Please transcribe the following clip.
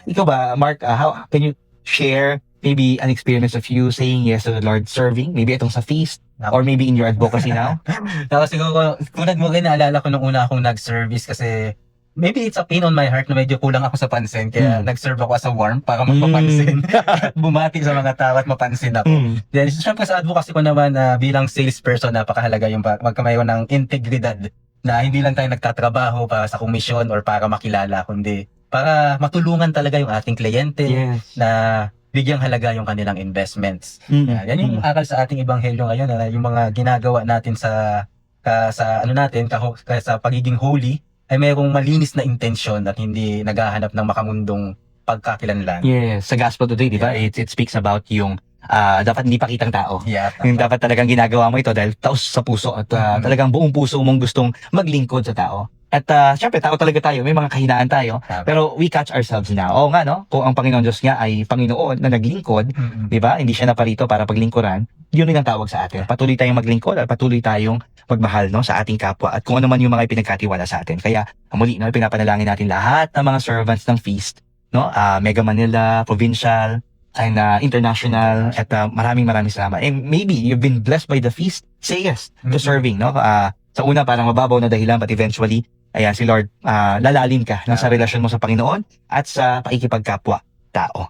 Ikaw ba, Mark, how can you share maybe an experience of you saying yes to the Lord, serving, maybe itong sa feast, or maybe in your advocacy now? Tapos siguro, tulad mo rin, naalala ko nung una akong nag-service kasi maybe it's a pain on my heart na medyo kulang ako sa pansin. Kaya nag-serve ako as a warm para magpapansin. At bumati sa mga tao at mapansin ako. Then, syempre sa advocacy ko naman, bilang salesperson, napakahalaga yung magkamayon ng integridad na hindi lang tayo nagtatrabaho para sa komisyon or para makilala, kundi para matulungan talaga yung ating kliyente Yes. na bigyang halaga yung kanilang investments. Yan yung akal sa ating ebanghelyo ngayon, na yung mga ginagawa natin sa sa ano natin sa pagiging holy ay mayroong malinis na intensyon at hindi naghahanap ng makamundong pagkakilanlan. Yes, sa gospel today, di ba? Yeah. It speaks about yung dapat hindi pakitang tao. Yeah, Yung dapat talagang ginagawa mo ito dahil taos sa puso at talagang buong puso mong gustong maglingkod sa tao. At syempre, tao talaga tayo, may mga kahinaan tayo, pero we catch ourselves na. Oo nga, no? Kung ang Panginoon Diyos nga ay Panginoon na naglingkod, di ba? Hindi siya naparito para paglingkuran, yun rin ang tawag sa atin. Patuloy tayong maglingkod at patuloy tayong magmahal, no, sa ating kapwa at kung ano man yung mga ipinagkatiwala sa atin. Kaya muli, no, pinapanalangin natin lahat ng mga servants ng feast, no, Mega Manila, Provincial, and international, at maraming salamat. And maybe you've been blessed by the feast, say yes to serving, no? Sa una parang mababaw na dahilan, but eventually, ayan, si Lord, lalalim ka sa relasyon mo sa Panginoon at sa pakikipagkapwa tao.